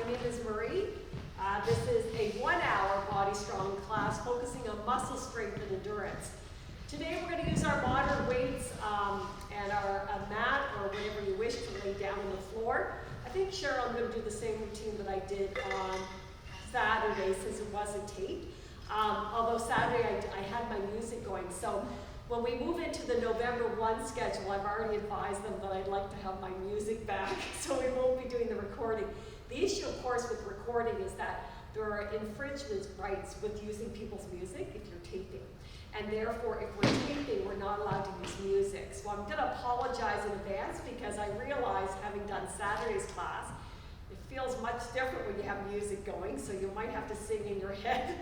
My name is Marie. This is a 1-hour Body Strong class focusing on muscle strength and endurance. Today we're going to use our modern weights and a mat or whatever you wish to lay down on the floor. I think, Cheryl, I'm going to do the same routine that I did on Saturday since it wasn't taped. Although Saturday I had my music going. So when we move into the November 1 schedule, I've already advised them that I'd like to have my music back, so we won't be doing the recording. The issue, of course, with recording is that there are infringement rights with using people's music if you're taping. And therefore, if we're taping, we're not allowed to use music. So I'm going to apologize in advance because I realized, having done Saturday's class, it feels much different when you have music going, so you might have to sing in your head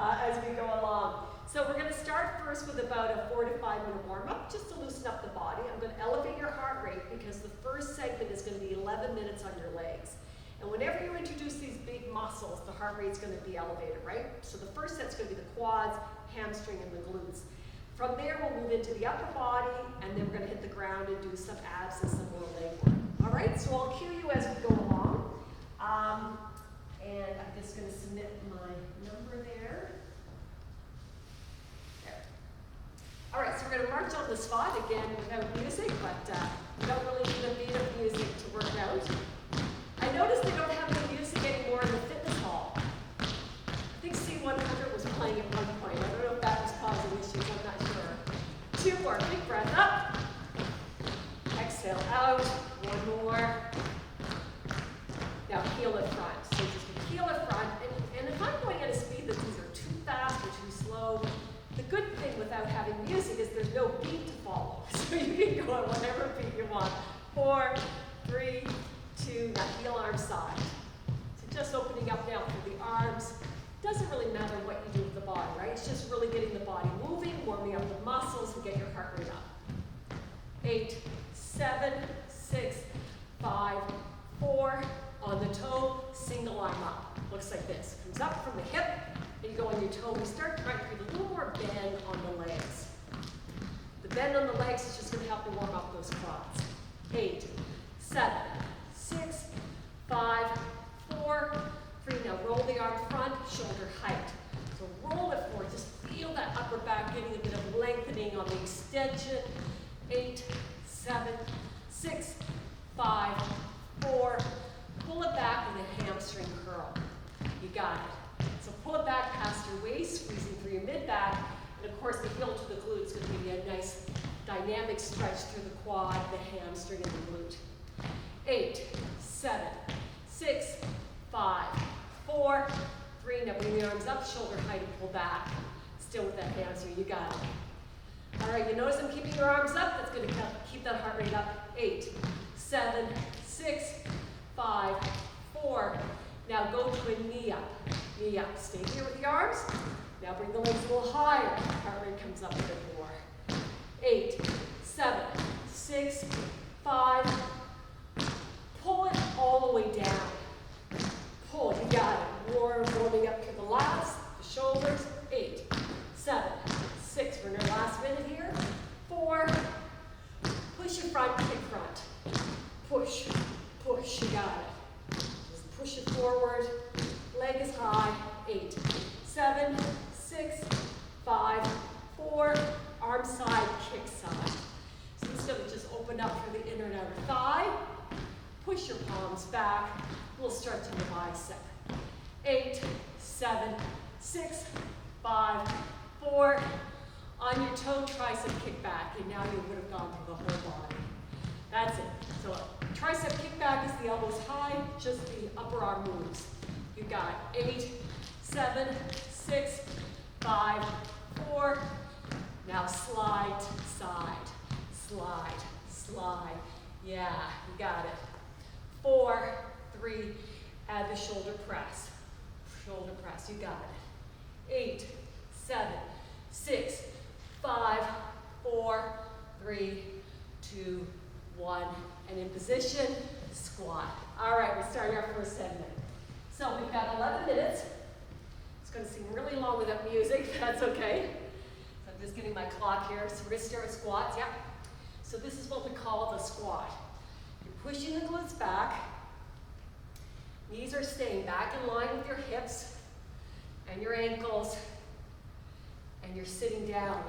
as we go along. So we're going to start first with about a 4 to 5 minute warm-up, just to loosen up the body. I'm going to elevate your heart rate because the first segment is going to be 11 minutes on your legs. And whenever you introduce these big muscles, the heart rate's going to be elevated, right? So the first set's going to be the quads, hamstring, and the glutes. From there, we'll move into the upper body, and then we're going to hit the ground and do some abs and some more leg work. All right, so I'll cue you as we go along. And I'm just going to submit my number there. All right, so we're going to march on the spot again without music, but we don't really need a beat of music to work out. I noticed they don't have the music anymore in the fitness hall. I think C100 was playing at one point. I don't know if that was causing issues, I'm not sure. 2 more, big breath up. Exhale out, 1 more. Now heel it front. So just heel it front, and if I'm going at a speed that's either too fast or too slow, the good thing without having music is there's no beat to follow. So you can go at whatever beat you want. 4, 3, 2, now heel arm side. So just opening up now through the arms. Doesn't really matter what you do with the body, right? It's just really getting the body moving, warming up the muscles, and get your heart rate up. 8, 7, 6, 5, 4. On the toe, single arm up. Looks like this. Comes up from the hip, and you go on your toe. We start trying to create a little more bend on the legs. The bend on the legs is just going to help you warm up those quads. 8, 7, 6, 5, 4, 3. Now roll the arm front, shoulder height. So roll it forward. Just feel that upper back getting a bit of lengthening on the extension. 8, 7, 6, 5, 4. Pull it back with a hamstring curl. You got it. So pull it back past your waist, squeezing through your mid-back. And of course, the heel to the glute is going to give you a nice dynamic stretch through the quad, the hamstring, and the glute. 8, 7, 6, 5, 4, 3. Now bring the arms up, shoulder height, and pull back. Still with that hamstring, you got it. All right, you notice I'm keeping your arms up. That's going to keep that heart rate up. 8, 7, 6, 5, 4. Now go to a knee up. Knee up. Stay here with the arms. Now bring the legs a little higher. Heart rate comes up a bit more. 8, 7, 6, 5. Pull it all the way down. Pull. You got it. Warming up to the lats, the shoulders. 8, 7, 6. We're in our last minute here. 4. Push your front, kick front. Push. Push. You got it. Just push it forward. Leg is high. 8, 7, 6, 5, 4. Arm side, kick side. So instead of just open up through the inner and outer thigh, push your palms back. We'll stretch in the bicep. 8, 7, 6, 5, 4. On your toe, tricep kickback. And now you would have gone through the whole body. That's it. So tricep kickback is the elbows high, just the upper arm moves. You got 8, 7, 6, 5, 4. Now slide to side. Slide, slide. Yeah, you got it. 4, 3. Add the shoulder press. Shoulder press. You got it. 8, 7, 6, 5, 4, 3, 2, 1. And in position, squat. All right, we're starting our first segment. So we've got 11 minutes. It's going to seem really long without music, but that's okay. So I'm just getting my clock here. So we're going to start with squats. Yep. So this is what we call the squat. You're pushing the glutes back. Knees are are staying back in line with your hips and your ankles, and you're sitting down.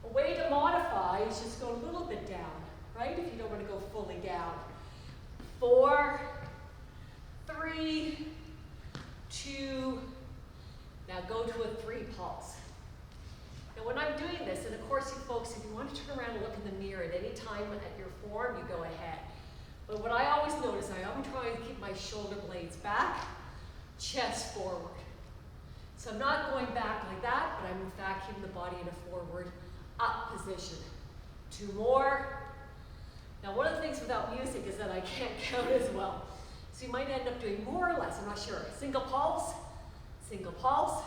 A way to modify is just go a little bit down, right? If you don't want to go fully down. 4, 3, 2, now go to a 3 pulse. Now when I'm doing this, and of course you folks, if you want to turn around and look in the mirror at any time at your form, you go ahead. But what I always notice, I'm trying to keep my shoulder blades back, chest forward. So I'm not going back like that, but I'm in fact keeping the body in a forward up position. 2 more. Now one of the things without music is that I can't count as well. So you might end up doing more or less, I'm not sure. Single pulse, single pulse.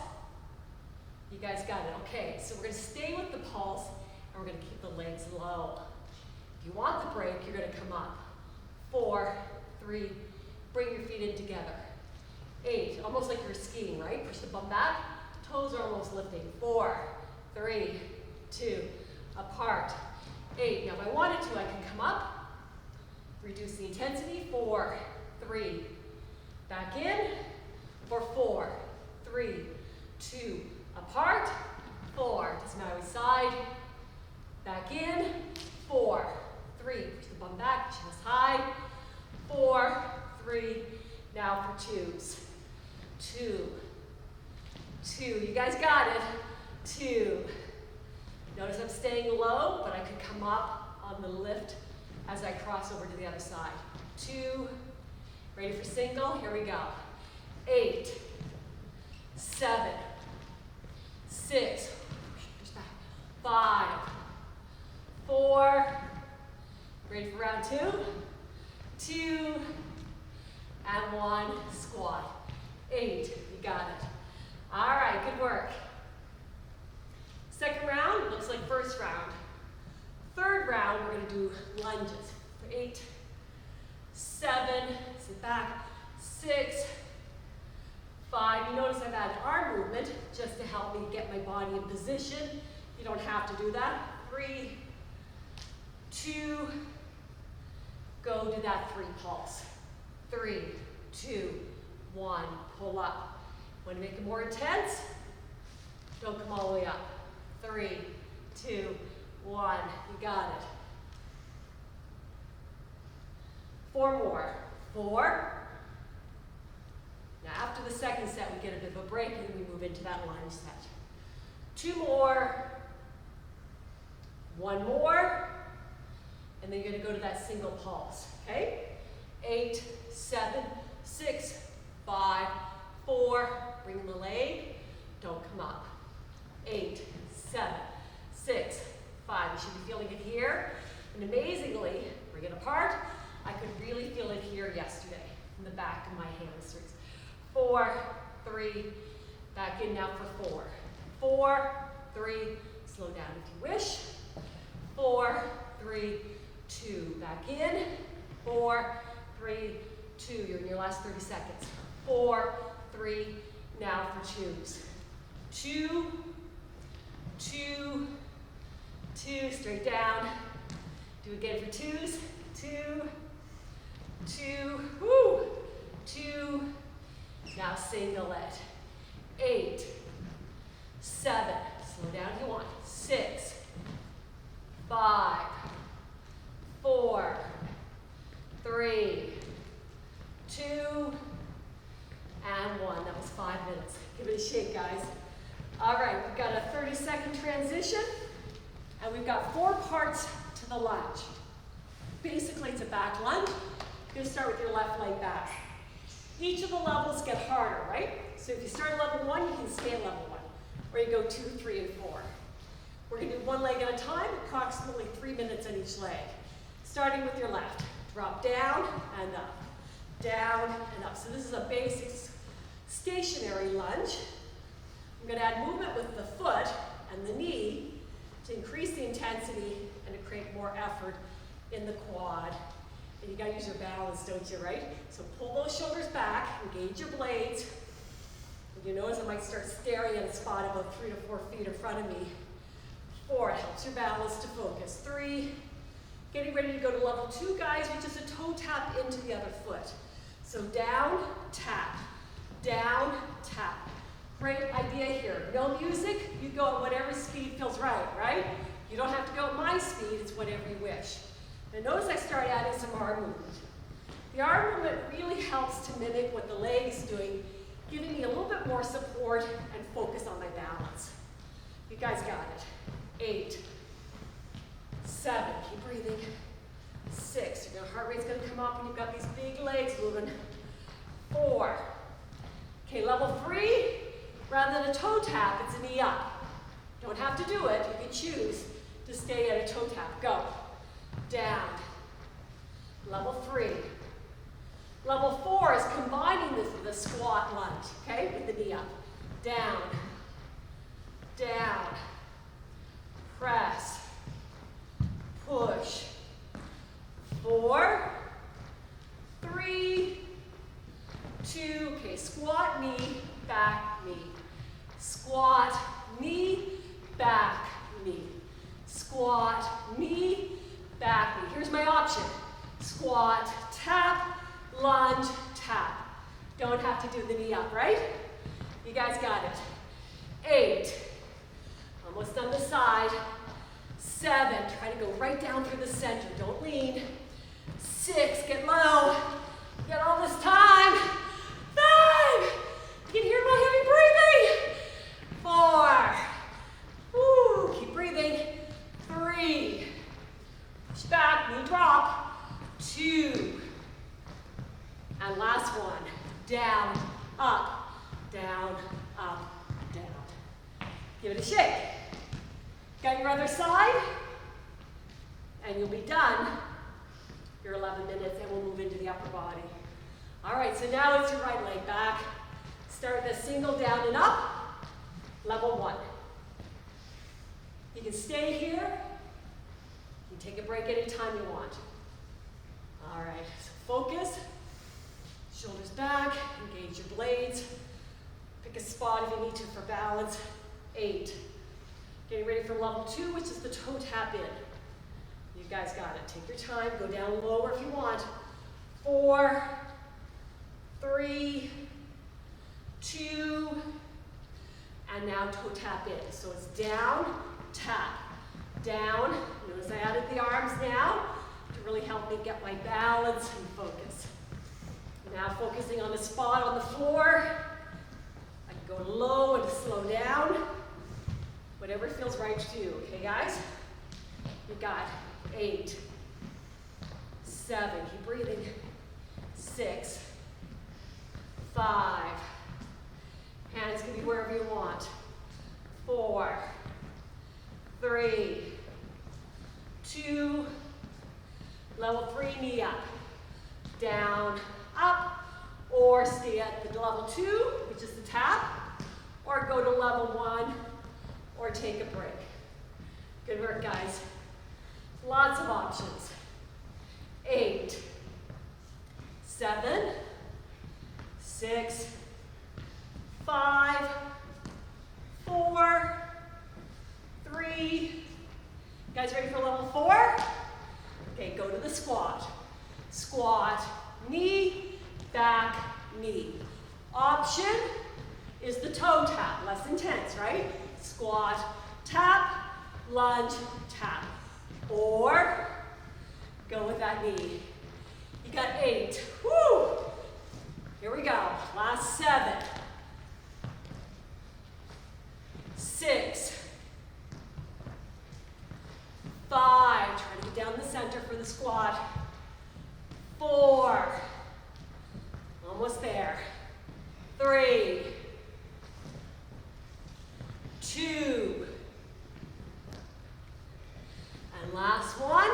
You guys got it, okay. So we're gonna stay with the pulse and we're gonna keep the legs low. If you want the break, you're gonna come up. 4, 3, bring your feet in together. 8, almost like you're skiing, right? Push the bum back, toes are almost lifting. 4, 3, 2, apart. 8, now if I wanted to, I can come up, reduce the intensity. 4, 3, back in, for 4, 3, 2, apart. 4, doesn't matter which side, back in. 4, 3, push the bum back, chest high. 4, 3, now for 2s. 2, 2, you guys got it. 2. Notice I'm staying low, but I could come up on the lift as I cross over to the other side. 2, ready for single, here we go. 8, 7, 6, 5, 4, ready for round 2, 2, and 1, squat. 8, you got it. All right, good work. Second round looks like first round. Third round, we're gonna do lunges. 8, 7, sit back, 6, 5. You notice I've added arm movement just to help me get my body in position. You don't have to do that. 3, 2, go to that 3 pulse. 3, 2, 1, pull up. Want to make it more intense? Don't come all the way up. 3, 2, 1, you got it. 4 more. 4. Now after the second set, we get a bit of a break and then we move into that lunge set. 2 more. 1 more. And then you're going to go to that single pulse, okay? 8, 7, 6, 5, 4, bring the leg, don't come up. 8, 7, 6, 5, you should be feeling it here. And amazingly, bring it apart. I could really feel it here yesterday in the back of my hamstrings. 4, 3, back in now for 4. 4, 3, slow down if you wish. 4, 3, 2, back in. 4, 3, 2, you're in your last 30 seconds. 4, 3, now for 2s. 2, 2, 2, straight down. Do it again for 2s. 2, 2, woo, 2, now single it. 8, 7, slow down if you want. 6, 5, 4, 3, 2, and 1. That was 5 minutes. Give it a shake, guys. All right, we've got a 30-second transition, and we've got 4 parts to the lunge. Basically, it's a back lunge. You're going to start with your left leg back. Each of the levels get harder, right? So if you start at level 1, you can stay at level 1, or you go 2, 3, and 4. We're going to do 1 leg at a time, approximately 3 minutes on each leg. Starting with your left. Drop down and up. Down and up. So this is a basic stationary lunge. I'm going to add movement with the foot and the knee to increase the intensity and to create more effort in the quad. And you got to use your balance, don't you, right? So pull those shoulders back, engage your blades. And you notice I might start staring at a spot about 3 to 4 feet in front of me. 4, it helps your balance to focus. 3, getting ready to go to level 2, guys, which is a toe tap into the other foot. So down, tap, down, tap. Great idea here. No music, you go at whatever speed feels right, right? You don't have to go at my speed, it's whatever you wish. Now notice I start adding some arm movement. The arm movement really helps to mimic what the leg is doing, giving me a little bit more support and focus on my balance. You guys got it. 8, 7, keep breathing. 6, your heart rate's gonna come up and you've got these big legs moving. 4, okay, level 3, rather than a toe tap, it's a knee up. Don't have to do it, you can choose to stay at a toe tap. Go, down, level 3. Level 4 is combining this with a squat lunge, okay, with the knee up. Down, down, press, push. 4, 3, 2, okay, squat, knee, back, knee. Squat, knee, back, knee. Squat, knee, back, knee. Here's my option. Squat, tap, lunge, tap. Don't have to do the knee up, right? You guys got it. 8, almost on the side. 7, try to go right down through the center, don't lean. 6, get low. You got all this time. 5, you can hear my heavy breathing. 4, woo, keep breathing. 3, push back, knee drop. 2, and last one, down, up, down, up, down. Give it a shake. Got your other side, and you'll be done your 11 minutes, and we'll move into the upper body. All right, so now it's your right leg back. Start the single down and up, level 1. You can stay here. You can take a break anytime you want. All right, so focus. Shoulders back, engage your blades. Pick a spot if you need to for balance. 8. Getting ready for level 2, which is the toe tap in. You guys got it. Take your time, go down lower if you want. 4, 3, 2, and now toe tap in. So it's down, tap, down. Notice I added the arms now to really help me get my balance and focus. Now focusing on the spot on the floor. I can go low and slow down. Whatever feels right to you, okay guys? You got 8, 7, keep breathing. 6, 5, hands can be wherever you want. 4, 3, 2, level 3, knee up, down, up, or stay at the level 2, which is the tap, or go to level 1, or take a break. Good work, guys. Lots of options. 8, 7, 6, 5, 4, 3. Guys ready for level 4? Okay, go to the squat. Squat, knee, back, knee. Option is the toe tap, less intense, right? Squat, tap, lunge, tap. Or go with that knee. You got 8. Woo! Here we go. Last 7. 6. 5. Try to get down the center for the squat. 4. Almost there. 3. 2. And last one.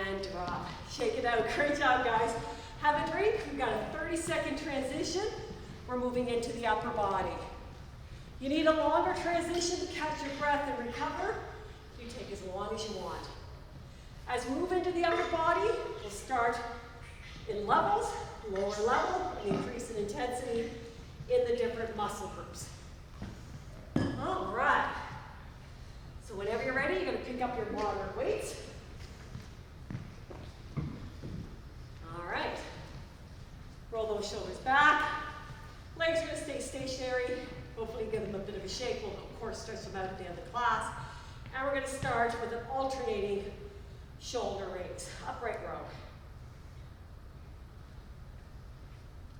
And drop. Shake it out. Great job, guys. Have a drink. We've got a 30-second transition. We're moving into the upper body. You need a longer transition to catch your breath and recover. You take as long as you want. As we move into the upper body, we'll start in levels, lower level, and increase in intensity in the different muscle groups. All right. So whenever you're ready, you're going to pick up your moderate weights. All right. those shoulders back. Legs are going to stay stationary. Hopefully give them a bit of a shake. We'll of course stretch them out at the end of the class. And we're going to start with an alternating shoulder raise, upright row.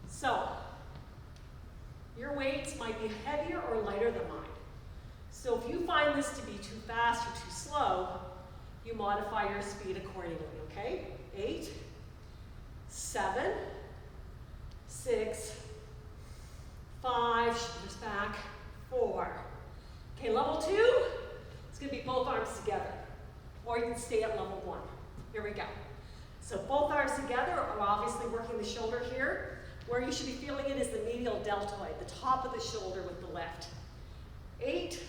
So, your weights might be heavier or lighter than mine. So if you find this to be too fast or too slow, you modify your speed accordingly, okay? 8, 7, 6, 5, shoulders back, 4. Okay, level 2, it's going to be both arms together. Or you can stay at level 1. Here we go. So both arms together are obviously working the shoulder here. Where you should be feeling it is the medial deltoid, the top of the shoulder with the lift. 8,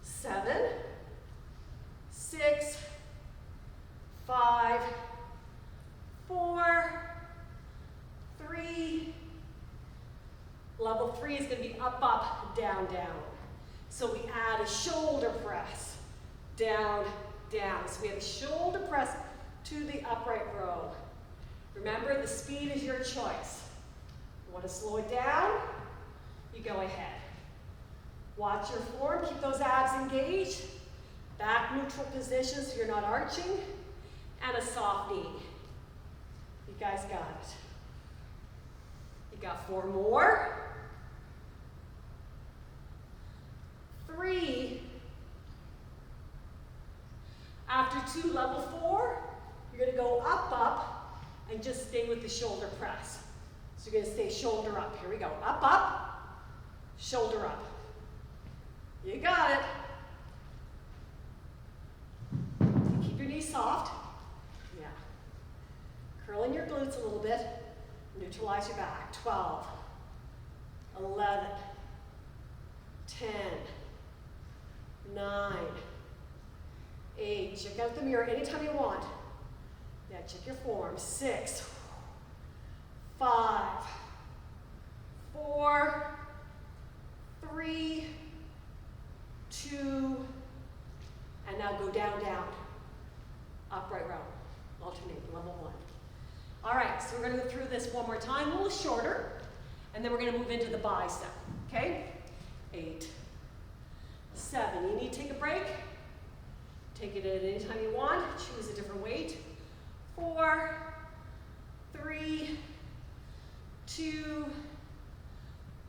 7, 6, 5, 4, 3. Level 3 is going to be up, up, down, down. So we add a shoulder press, down, down. So we have a shoulder press to the upright row. Remember, the speed is your choice. You want to slow it down? You go ahead. Watch your form, keep those abs engaged. Back neutral position so you're not arching. And a soft knee. You guys got it. You got 4 more. 3. After 2, level 4, you're going to go up, up, and just stay with the shoulder press. So you're going to stay shoulder up. Here we go. Up, up, shoulder up. You got it. Keep your knees soft. Yeah. Curling your glutes a little bit. Neutralize your back. 12, 11, 10, 9, 8. Check out the mirror anytime you want. Yeah, check your form. 6, 5, 4, 3, 2, and now go down, down. Upright row. Alternate, level 1. All right, so we're going to go through this one more time, a little shorter, and then we're going to move into the bicep, okay? 8, 7. You need to take a break. Take it at any time you want. Choose a different weight. 4, 3, 2,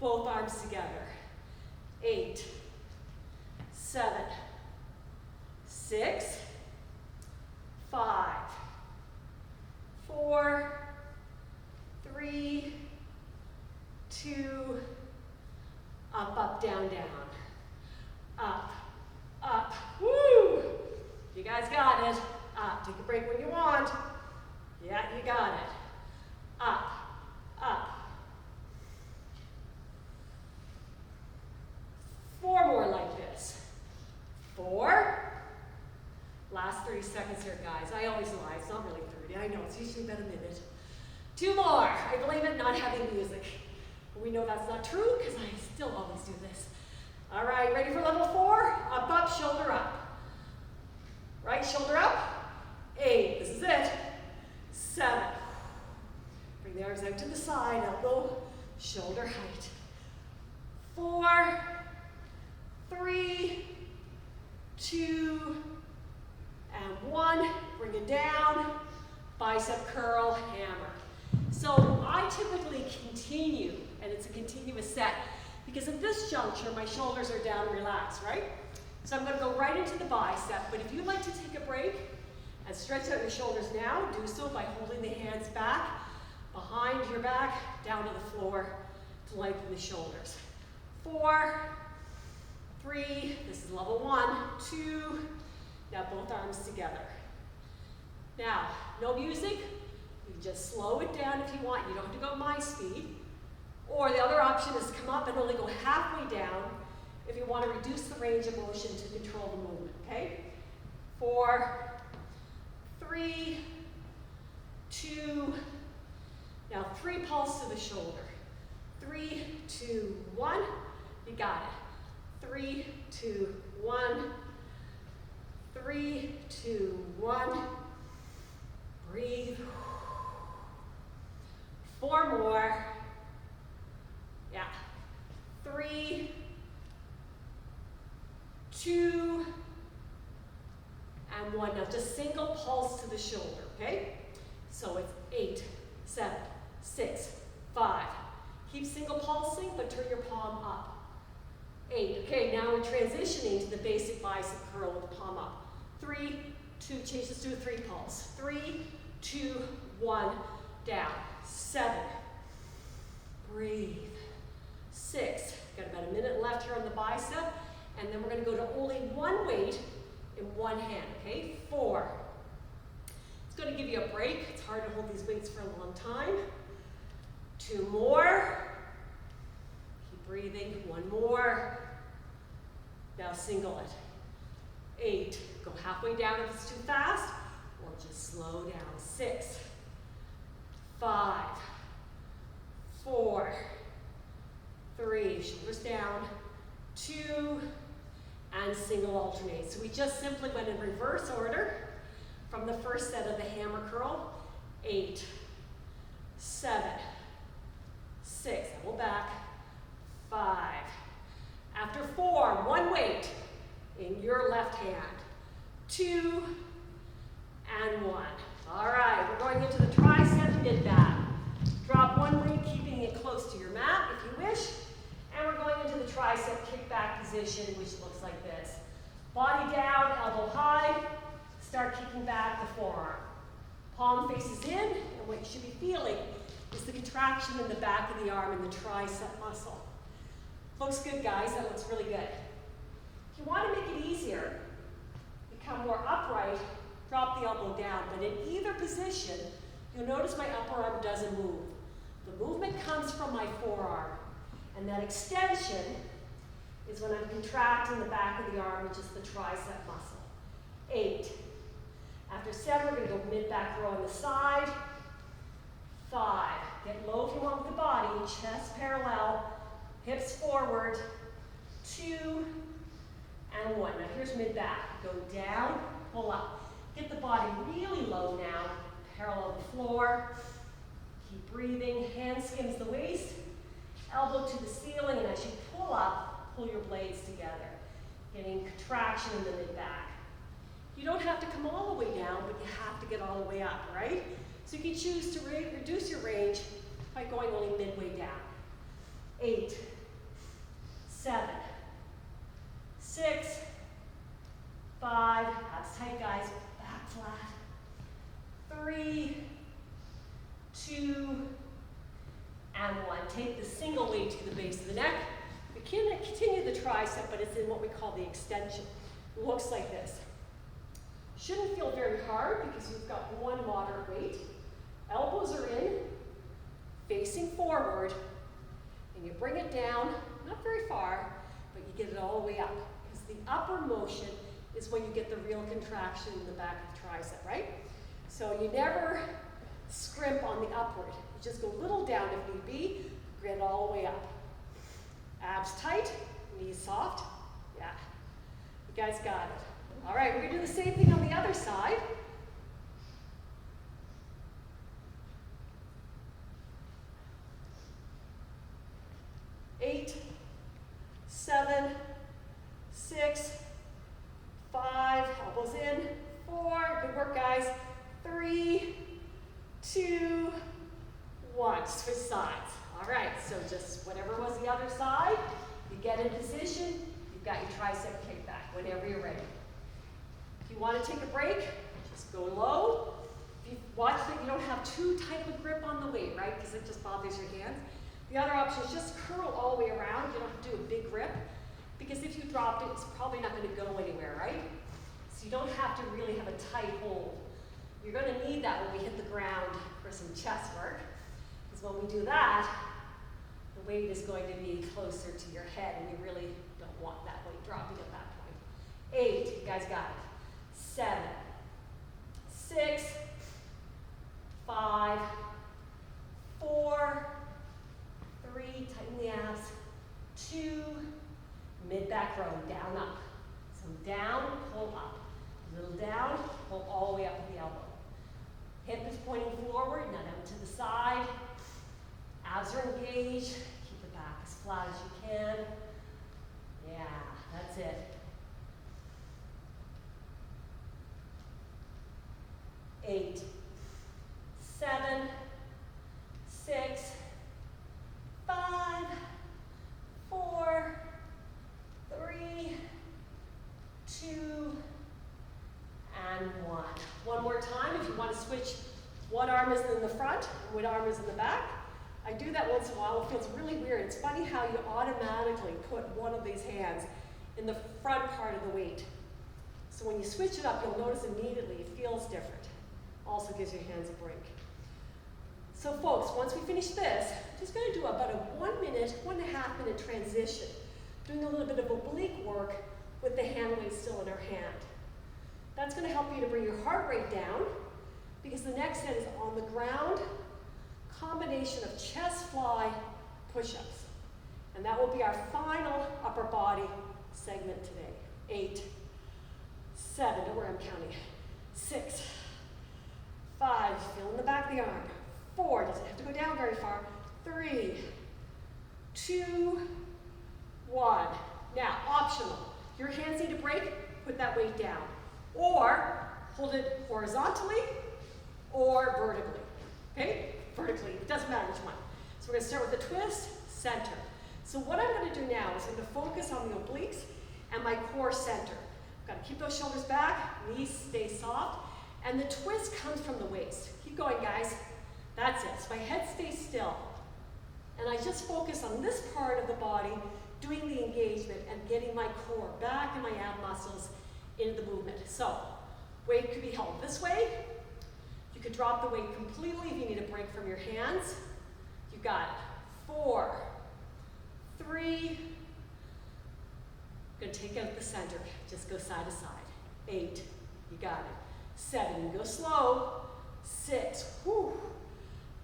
both arms together. 8, 7, 6, 5, 4, 3, 2, up, up, down, down. Up, up, woo! You guys got it. Up, take a break when you want. Yeah, you got it. Up, up. 4 more like this. 4. Last 30 seconds here, guys. I always lie. It's not really 30. I know. It's usually about a minute. 2 more. I blame it not having music. We know that's not true because I still always do this. All right, ready for level 4? Up, up, shoulder up. Right shoulder up. 8. This is it. 7. Bring the arms out to the side. Elbow, shoulder height. 4, 3, 2, and 1. Bring it down. Bicep curl, hammer. So I typically continue, and it's a continuous set, because at this juncture, my shoulders are down and relaxed, right? So I'm going to go right into the bicep, but if you'd like to take a break and stretch out your shoulders now, do so by holding the hands back, behind your back, down to the floor to lengthen the shoulders. 4, 3, this is level 1, 2, now both arms together. Now, no music, you can just slow it down if you want, you don't have to go at my speed. Or the other option is to come up and only go halfway down if you want to reduce the range of motion to control the movement, okay? 4, 3, 2, now 3 pulse to the shoulder. 3, 2, 1, you got it. 3, 2, 1, 3, 2, 1, breathe. 4 more. Yeah. 3, 2, and 1. Now just single pulse to the shoulder, okay? So it's 8, 7, 6, 5. Keep single pulsing, but turn your palm up. 8. Okay, now we're transitioning to the basic bicep curl with the palm up. 3, 2, change this to a 3 pulse. 3, 2, 1, down. 7. Breathe. 6. Got about a minute left here on the bicep, and then we're going to go to only one weight in one hand, okay? 4. It's going to give you a break. It's hard to hold these weights for a long time. 2 more. Keep breathing. 1 more. Now single it. 8. Go halfway down if it's too fast, or just slow down. 6, 5, 4, 3, shoulders down, 2, and single alternate. So we just simply went in reverse order from the first set of the hammer curl. 8, 7, 6, double back, 5. After 4, one weight in your left hand. 2, and 1. All right, we're going into the tricep mid-back. Drop one weight, keeping it close to your mat if you wish. And we're going into the tricep kickback position, which looks like this. Body down, elbow high. Start kicking back the forearm. Palm faces in, and what you should be feeling is the contraction in the back of the arm and the tricep muscle. Looks good, guys. That looks really good. If you want to make it easier, become more upright, drop the elbow down. But in either position, you'll notice my upper arm doesn't move. The movement comes from my forearm. And that extension is when I'm contracting the back of the arm, which is the tricep muscle. 8. After 7, we're going to go mid-back row on the side. 5. Get low if you want with the body. Chest parallel. Hips forward. 2. And 1. Now here's mid-back. Go down, pull up. Get the body really low now. Parallel the floor. Keep breathing. Hand skims the waist. Elbow to the ceiling, and as you pull up, pull your blades together. Getting contraction in the mid-back. You don't have to come all the way down, but you have to get all the way up, right? So you can choose to reduce your range by going only midway down. 8, 7, 6, 5, abs tight, guys, back flat. 3, 2, and 1. Take the single weight to the base of the neck. You can continue the tricep, but it's in what we call the extension. It looks like this. Shouldn't feel very hard because you've got one moderate weight. Elbows are in, facing forward, and you bring it down, not very far, but you get it all the way up. Because the upper motion is when you get the real contraction in the back of the tricep, right? So you never scrimp on the upward. You just go a little down if need be, get it all the way up. Abs tight, knees soft. Yeah, you guys got it. All right, we're gonna do the same thing on the other side. Eight, 7, 6, 5, elbows in, 4, good work guys, 3, 2, 1, switch sides. All right, so just whatever was the other side, you get in position, you've got your tricep kickback whenever you're ready. If you want to take a break, just go low. If you watch that you don't have too tight of a grip on the weight, right, because it just bothers your hands. The other option is just curl all the way around. You don't have to do a big grip, because if you dropped it, it's probably not going to go anywhere, right? So you don't have to really have a tight hold. You're going to need that when we hit the ground for some chest work, because when we do that, the weight is going to be closer to your head, and you really don't want that weight dropping at that point. 8, you guys got it. 7, 6, 5, 4, 3, tighten the abs, 2, mid-back row, down, up. So down, pull up. A little down, pull all the way up with the elbow. Hip is pointing forward, now down to the side. engage. Keep the back as flat as you can. Yeah, that's it. 8, 7, 6, 5, 4, 3, 2, and 1. One more time if you want to switch what arm is in the front and what arm is in the back. I do that once in a while. It feels really weird. It's funny how you automatically put one of these hands in the front part of the weight. So when you switch it up, you'll notice immediately it feels different. Also gives your hands a break. So folks, once we finish this, I'm just going to do about a 1 minute, 1.5 minute transition, doing a little bit of oblique work with the hand weight still in our hand. That's going to help you to bring your heart rate down, because the next set is on the ground, combination of chest fly push-ups. And that will be our final upper body segment today. 8, 7, don't worry, I'm counting. 6, 5, feel in the back of the arm. 4, doesn't have to go down very far. 3, 2, 1. Now, optional. Your hands need to break, put that weight down. Or hold it horizontally or vertically. Okay? Vertically, it doesn't matter which one. So we're going to start with the twist, center. So what I'm going to do now is I'm going to focus on the obliques and my core center. I've got to keep those shoulders back, knees stay soft, and the twist comes from the waist. Keep going, guys. That's it. So my head stays still. And I just focus on this part of the body, doing the engagement and getting my core back and my ab muscles into the movement. So weight could be held this way. You could drop the weight completely if you need a break from your hands. You got it. 4, 3. Gonna take out the center. Just go side to side. 8. You got it. 7. You go slow. 6. Whew.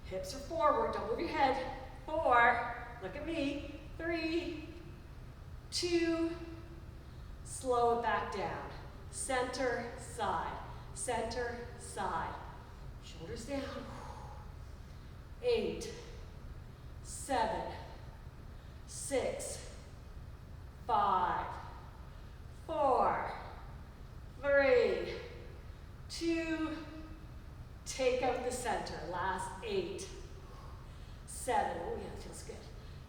Hips are forward. Don't move your head. 4. Look at me. 3, 2. Slow it back down. Center, side. Center, side. Shoulders down. 8, 7, 6, 5, 4, 3, 2, take out the center. Last 8, 7, oh yeah, that feels good.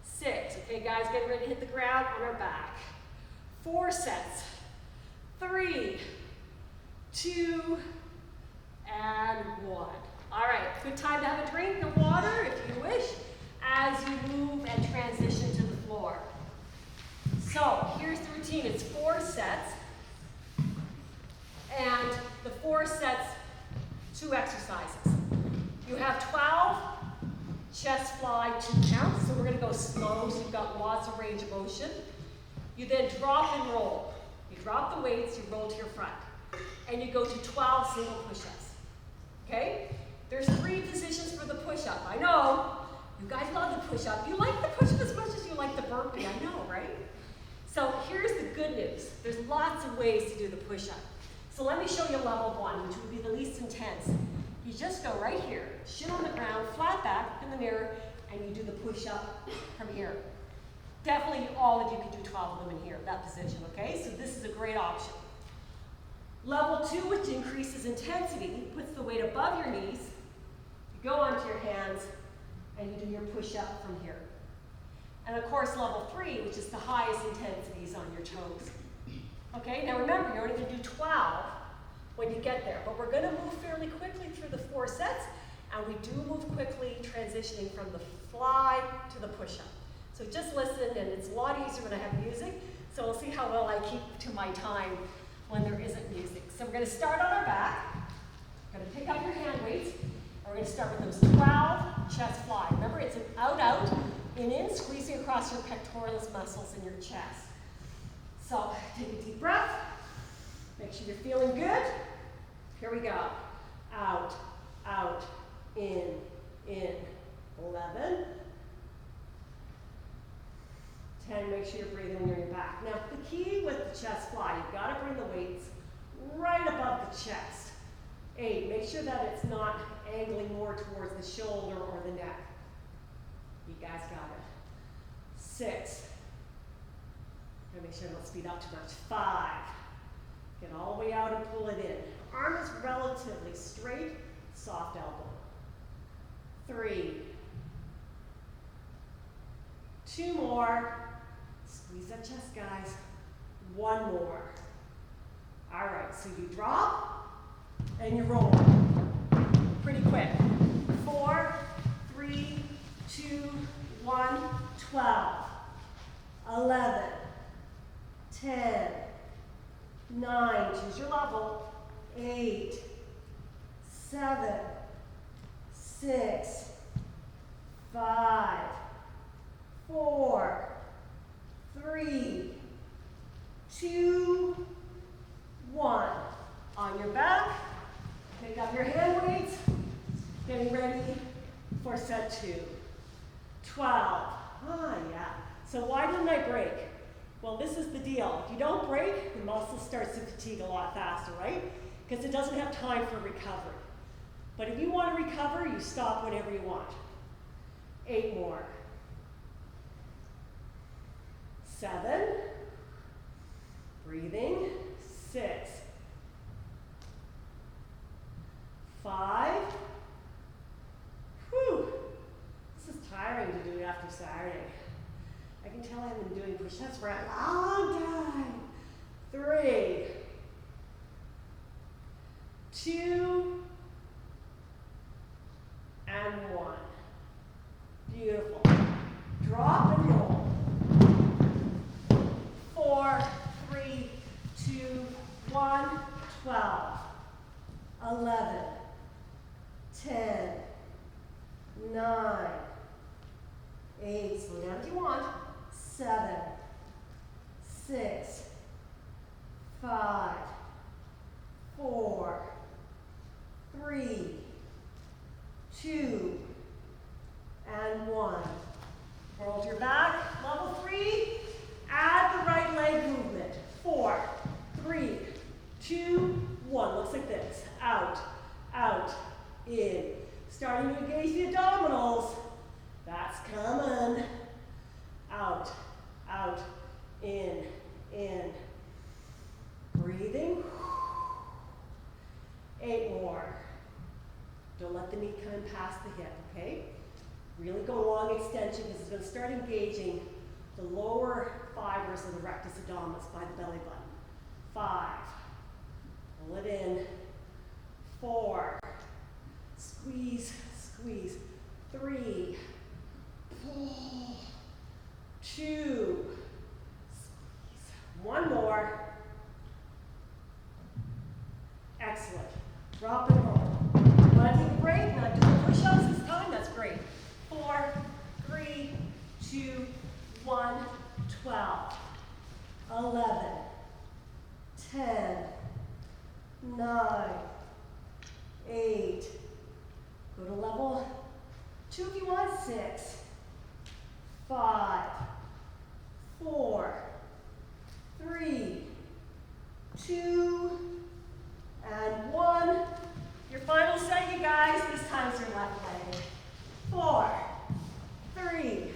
6, okay guys, getting ready to hit the ground on our back. 4 sets. 3, 2, and 1. All right, good time to have a drink of water if you wish, as you move and transition to the floor. So here's the routine. It's 4 sets, and the 4 sets, 2 exercises. You have 12 chest fly 2 counts, so we're going to go slow, so you've got lots of range of motion. You then drop and roll. You drop the weights, you roll to your front, and you go to 12 single push-ups. Okay? There's 3 positions for the push-up. I know, you guys love the push-up. You like the push-up as much as you like the burpee. I know, right? So here's the good news. There's lots of ways to do the push-up. So let me show you level 1, which would be the least intense. You just go right here, shin on the ground, flat back, look in the mirror, and you do the push-up from here. Definitely all of you can do 12 of them in here, that position, okay? So this is a great option. Level 2, which increases intensity, puts the weight above your knees. You go onto your hands, and you do your push-up from here. And of course, level 3, which is the highest intensity, is on your toes. Okay, now remember, you're only going to do 12 when you get there, but we're going to move fairly quickly through the 4 sets, and we do move quickly, transitioning from the fly to the push-up. So just listen, and it's a lot easier when I have music, so we'll see how well I keep to my time when there isn't music. So we're going to start on our back. We're going to pick up your hand weights, and we're going to start with those 12 chest fly. Remember, it's an out, in, squeezing across your pectoralis muscles in your chest. So take a deep breath. Make sure you're feeling good. Here we go. Out, in, 11. 10, make sure you're breathing near your back. Now, the key with the chest fly, you've got to bring the weights right above the chest. 8, make sure that it's not angling more towards the shoulder or the neck. You guys got it. 6. Gotta make sure I don't speed up too much. 5. Get all the way out and pull it in. Arm is relatively straight, soft elbow. 3. 2 more. Squeeze that chest, guys. 1 more. All right, so you drop and you roll. Pretty quick. 4, 3, 2, 1, 12, 11, 10, 9, choose your level, 8, 7, 6, 5, 4, 3, 2, 1. On your back, pick up your hand weights, getting ready for set 2. 12. Yeah. So why didn't I break? Well, this is the deal. If you don't break, the muscle starts to fatigue a lot faster, right? Because it doesn't have time for recovery. But if you want to recover, you stop whenever you want. 8 more. 7. Breathing. 6. 5. Whew. This is tiring to do after Saturday. I can tell I've been doing push-ups for a long time. 3. 2. And 1. Beautiful. Drop and roll. 4, 3, 2, 1, 12, 11, 10, 9, 8, slow down if you want, 7, 6, 5, 4, 3, 2, and 1. Roll to your back, level 3, add the right leg movement. 4, 3, 2, 1. Looks like this. Out, out, in. Starting to engage the abdominals. That's coming. Out, out, in, in. Breathing. 8 more. Don't let the knee come in past the hip, okay? Really go long extension because it's going to start engaging the lower fibers of the rectus abdominis by the belly button. 5. Pull it in. 4. Squeeze, squeeze. 3. Pull. 2. Squeeze. 1 more. Excellent. Drop and roll. Want to take a break? Not doing push-ups this time? That's great. 4, 3, 2, 1, 12, 11, 10, 9, 8, go to level 2 if you want, 6, 5, 4, 3, 2, and 1. Your final set, you guys. This time's your left leg. 4, 3,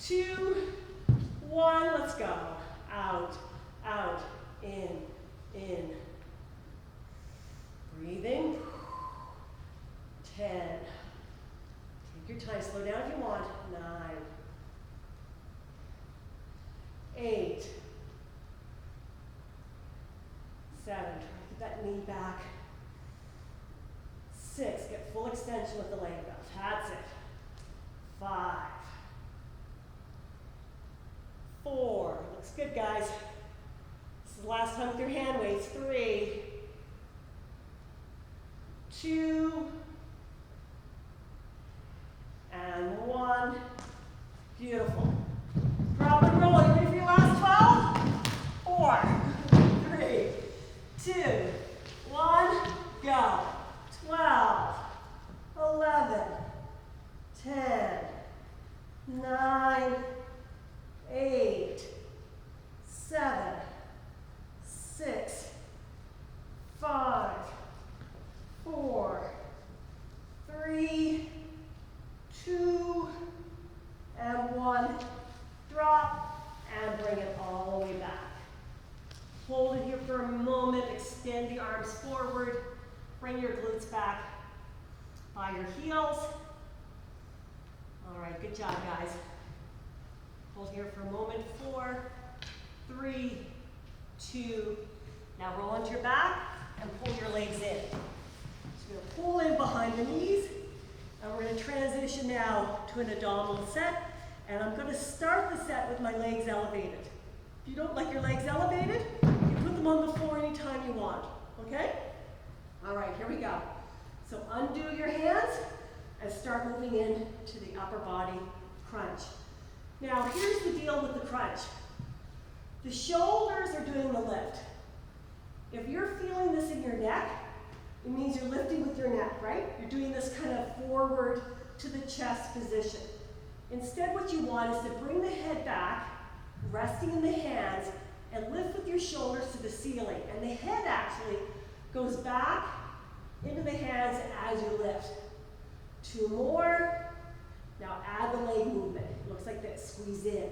2, 1. Let's go. Out, out, in. Breathing. 10. Take your time. Slow down if you want. 9. 8. 7. Try to get that knee back. 6. Get full extension with the leg up. That's it. 5. 4. Looks good, guys. This is the last time with your hand weights. 3. 2. And 1. Beautiful. Drop and roll. You ready for your last 12? 4. 3. 2. 1. Go. 12. 11. 10. 9. 8. 7. 6. 5. 4. 3. 2. And 1. bring it all the way back. Hold it here for a moment, extend the arms forward, bring your glutes back by your heels. All right, good job, guys. Hold here for a moment, 4, 3, 2. Now roll onto your back and pull your legs in. So you're going to pull in behind the knees, and we're going to transition now to an abdominal set. And I'm going to start the set with my legs elevated. If you don't like your legs elevated, you put them on the floor anytime you want, okay? All right, here we go. So undo your hands and start moving into the upper body crunch. Now, here's the deal with the crunch. The shoulders are doing the lift. If you're feeling this in your neck, it means you're lifting with your neck, right? You're doing this kind of forward to the chest position. Instead, what you want is to bring the head back, resting in the hands, and lift with your shoulders to the ceiling. And the head actually goes back into the hands as you lift. 2 more. Now add the leg movement. It looks like this, squeeze in.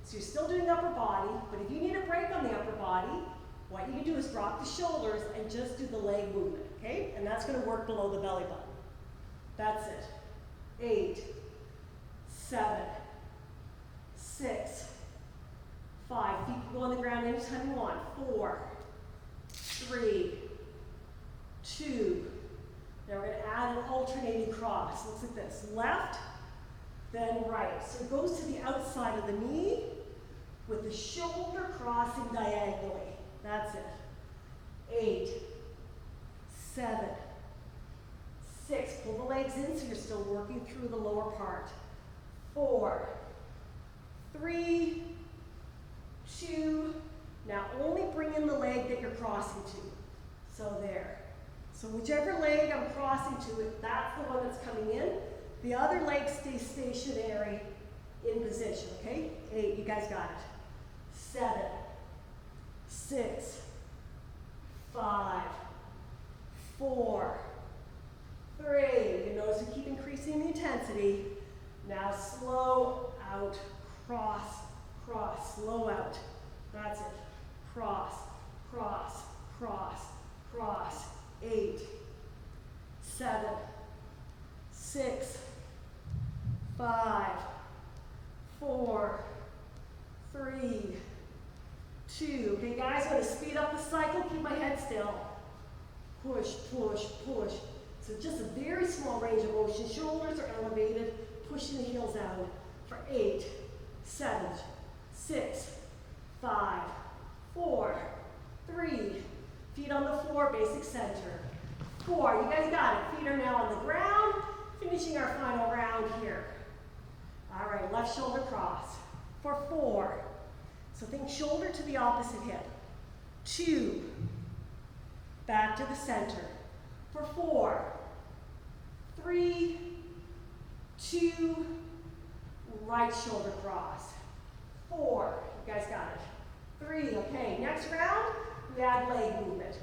So you're still doing upper body, but if you need a break on the upper body, what you can do is drop the shoulders and just do the leg movement, okay? And that's going to work below the belly button. That's it. 8, 7, 6, 5. Feet can go on the ground anytime you want. 4, 3, 2. Now we're going to add an alternating cross. Looks like this. Left, then right. So it goes to the outside of the knee with the shoulder crossing diagonally. That's it. 8, 7, 6. Pull the legs in so you're still working through the lower part. 4, 3, 2. Now only bring in the leg that you're crossing to. So there. So whichever leg I'm crossing to, that's the one that's coming in. The other leg stays stationary in position, okay? 8, you guys got it. 7, 6, 5, 4, 3. You notice we keep increasing the intensity. Now slow out, cross, cross, slow out. That's it. Cross, cross, cross, cross. 8, 7, 6, 5, 4, 3, 2. Okay, guys, I'm going to speed up the cycle. Keep my head still. Push, push, push. So just a very small range of motion. Shoulders are elevated, pushing the heels out for 8, 7, 6, 5, 4, 3. Feet on the floor, basic center. 4, you guys got it. Feet are now on the ground, finishing our final round here. All right, left shoulder cross for 4. So think shoulder to the opposite hip. 2, back to the center for 4, 3, 2, right shoulder cross. 4, you guys got it. 3, okay, next round, we add leg movement.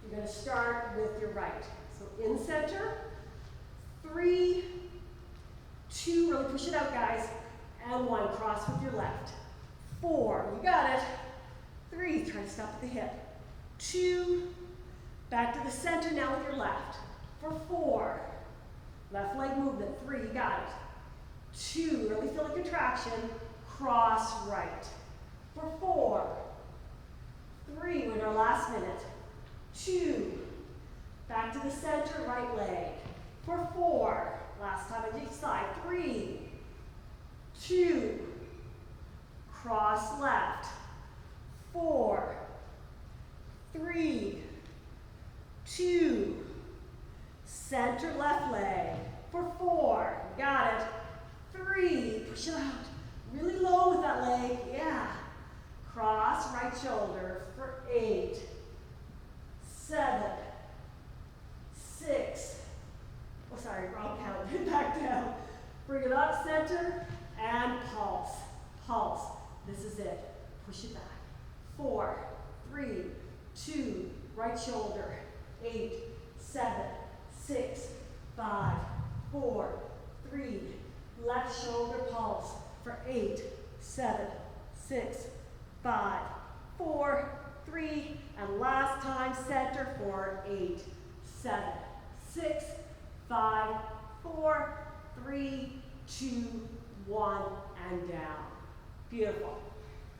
You're going to start with your right. So in center, 3, 2, really push it out, guys, and 1, cross with your left. 4, you got it. 3, try to stop at the hip. 2, back to the center now with your left. For 4, left leg movement. 3, you got it. 2, really feel a contraction, cross right. For 4, 3, we're in our last minute. 2, back to the center, right leg. For 4, last time on each side. 3, 2, cross left. 4, 3, 2, center left leg. For 4, got it. 3, push it out. Really low with that leg, yeah. Cross right shoulder for 8, 7, 6, oh sorry, wrong count, back down. Bring it up, center, and pulse, pulse. This is it, push it back. 4, 3, 2, right shoulder, 8, 7, 6, 5, 4, 3, left shoulder pulse for 8, 7, 6, 5, 4, 3, and last time center for 8, 7, 6, 5, 4, 3, 2, 1, and down. Beautiful.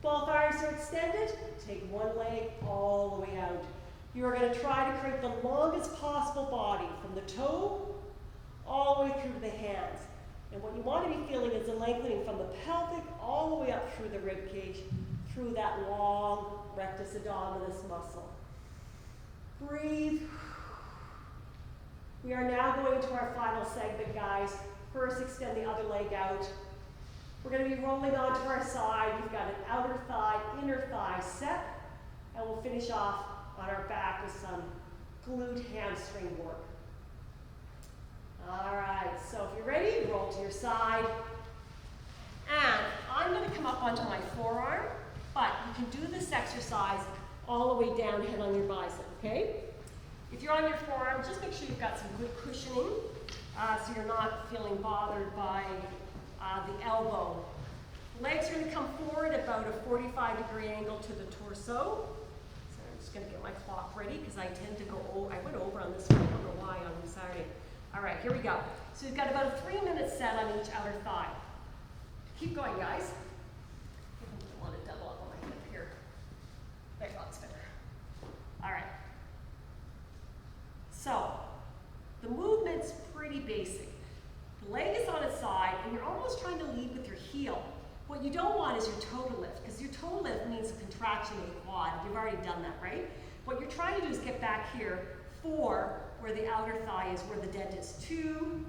Both arms are extended. Take one leg all the way out. You are going to try to create the longest possible body from the toe all the way through to the hands. And what you want to be feeling is a lengthening from the pelvic all the way up through the rib cage, through that long rectus abdominis muscle. Breathe. We are now going to our final segment, guys. First, extend the other leg out. We're going to be rolling onto our side. We've got an outer thigh, inner thigh set, and we'll finish off on our back with some glute hamstring work. All right, so if you're ready, roll to your side. And I'm going to come up onto my forearm, but you can do this exercise all the way down, head on your bicep, okay? If you're on your forearm, just make sure you've got some good cushioning so you're not feeling bothered by the elbow. Legs are going to come forward about a 45-degree angle to the torso. So I'm just going to get my clock ready because I tend to go over. I went over on this one. I don't know why on Saturday. All right, here we go. So we've got about a 3-minute set on each outer thigh. Keep going, guys. I want to double up on my hip here. There, that's better. All right. So the movement's pretty basic. The leg is on its side, and you're almost trying to lead with your heel. What you don't want is your toe to lift, because your toe lift means a contraction of the quad. You've already done that, right? What you're trying to do is get back here, 4, where the outer thigh is, where the dent is. 2.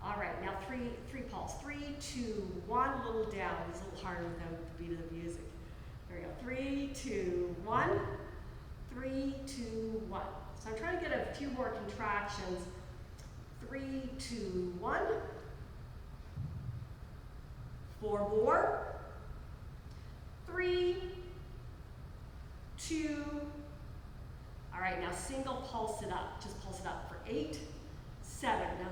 All right, now 3 pulse. 3, 2, 1, a little down. It's a little harder without the beat of the music. There we go. 3, 2, 1. 3, 2, 1. So I'm trying to get a few more contractions. 3, 2, 1. 4 more. 3, 2. All right, now single pulse it up. Just pulse it up for 8, 7. Now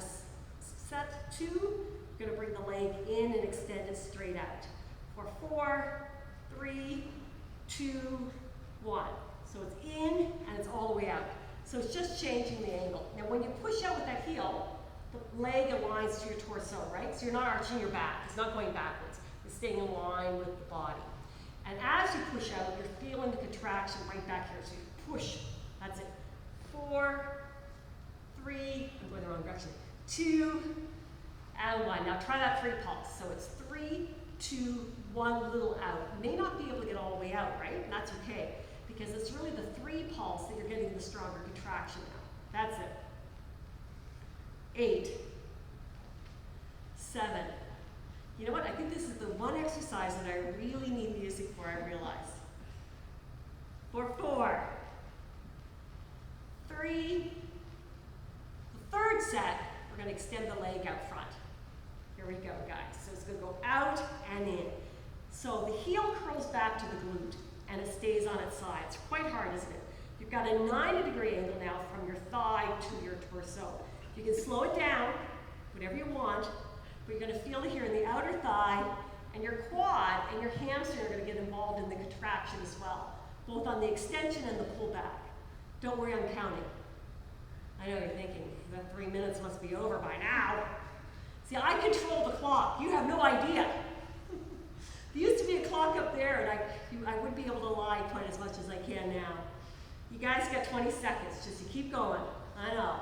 set 2. You're going to bring the leg in and extend it straight out. For 4, 3, 2, 1. So it's in and it's all the way out. So it's just changing the angle. Now when you push out with that heel, the leg aligns to your torso, right? So you're not arching your back. It's not going backwards. It's staying in line with the body. And as you push out, you're feeling the contraction right back here. So you push. That's it. 4, 3, I'm going the wrong direction. 2, and 1. Now try that 3 pulse. So it's 3, 2, 1, little out. You may not be able to get all the way out, right? And that's okay, because it's really the 3 pulse that you're getting the stronger contraction now. That's it. 8, 7. You know what? I think this is the one exercise that I really need music for, I realize. For 4, 3, the third set, we're going to extend the leg out front. Here we go, guys. So it's going to go out and in. So the heel curls back to the glute, and it stays on its side. It's quite hard, isn't it? You've got a 90-degree angle now from your thigh to your torso. You can slow it down, whatever you want, but you're going to feel it here in the outer thigh, and your quad and your hamstring are going to get involved in the contraction as well, both on the extension and the pullback. Don't worry, I'm counting. I know you're thinking, that 3 minutes must be over by now. See, I control the clock. You have no idea. There used to be a clock up there, and I wouldn't be able to lie quite as much as I can now. You guys got 20 seconds, just you keep going. I know.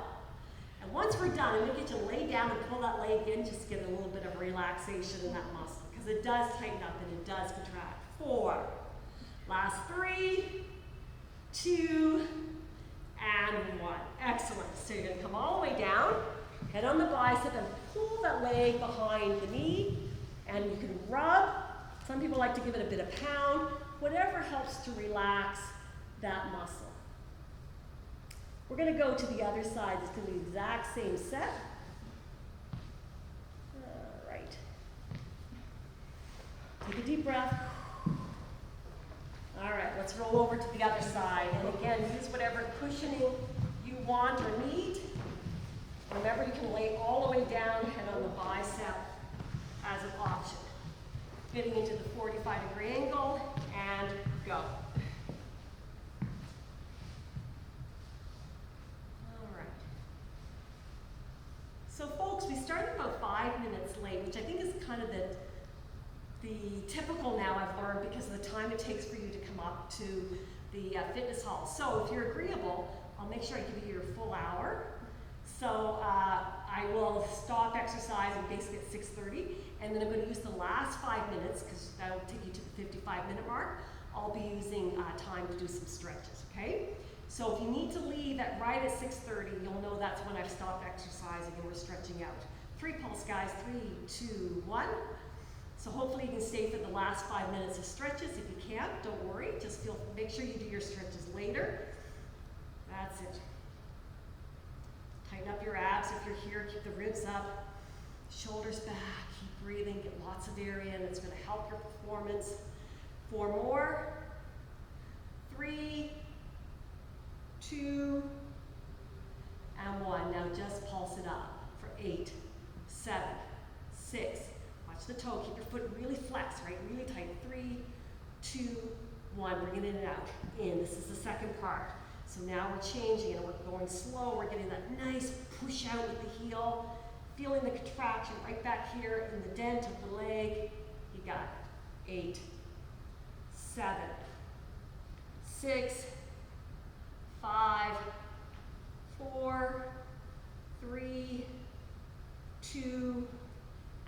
And once we're done, I'm going to get you to lay down and pull that leg in just to get a little bit of relaxation in that muscle, because it does tighten up and it does contract. 4. Last 3, 2, and 1. Excellent. So you're going to come all the way down, head on the bicep, and pull that leg behind the knee, and you can rub. Some people like to give it a bit of pound, whatever helps to relax that muscle. We're going to go to the other side. It's going to be the exact same set. All right. Take a deep breath. All right, let's roll over to the other side. And again, use whatever cushioning you want or need. Remember, you can lay all the way down, head on the bicep as an option. Getting into the 45-degree angle and Go. All right. So folks, we started about 5 minutes late, which I think is kind of the typical now I've learned because of the time it takes for you to come up to the fitness hall. So if you're agreeable, I'll make sure I give you your full hour. So I will stop exercising basically at 6:30, and then I'm going to use the last 5 minutes, because that'll take you to the 55-minute mark. I'll be using time to do some stretches, okay? So if you need to leave right at 6:30, you'll know that's when I've stopped exercising and we're stretching out. 3 pulse, guys. 3, 2, 1. So hopefully you can stay for the last 5 minutes of stretches. If you can't, don't worry. Just make sure you do your stretches later. That's it. Tighten up your abs if you're here. Keep the ribs up. Shoulders back. Keep breathing. Get lots of air in. It's going to help your performance. 4 more. 3, 2, and 1. Now just pulse it up for 8, 7, 6. Watch the toe. Keep your foot really flexed, right? Really tight. 3, 2, 1. Bring it in and out. In. This is the second part. So now we're changing and we're going slow. We're getting that nice push out with the heel. Feeling the contraction right back here in the dent of the leg. You got it. 8, 7, 6, 5, 4, 3, 2,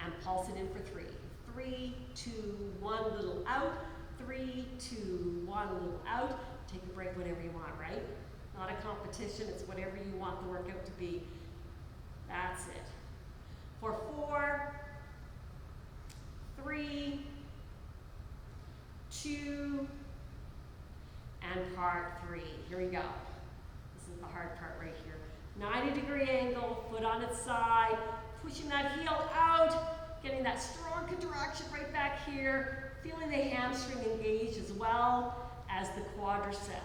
and pulse it in for 3. 3, 2, 1, little out. 3, 2, 1, little out. Take a break whenever you want, right? Not a competition, it's whatever you want the workout to be. That's it. For 4, 3, 2, and part 3. Here we go. This is the hard part right here. 90-degree angle, foot on its side, pushing that heel out, getting that strong contraction right back here, feeling the hamstring engage as well as the quadricep,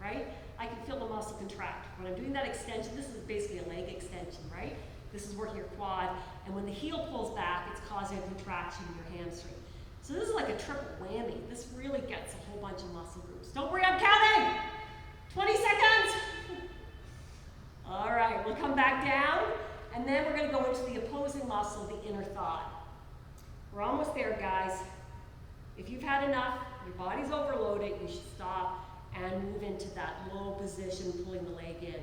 right? I can feel the muscle contract. When I'm doing that extension, this is basically a leg extension, right? This is working your quad, and when the heel pulls back, it's causing a contraction in your hamstring. So this is like a triple whammy. This really gets a whole bunch of muscle groups. Don't worry, I'm counting! 20 seconds! All right, we'll come back down, and then we're gonna go into the opposing muscle, the inner thigh. We're almost there, guys. If you've had enough, your body's overloaded, you should stop and move into that low position, pulling the leg in.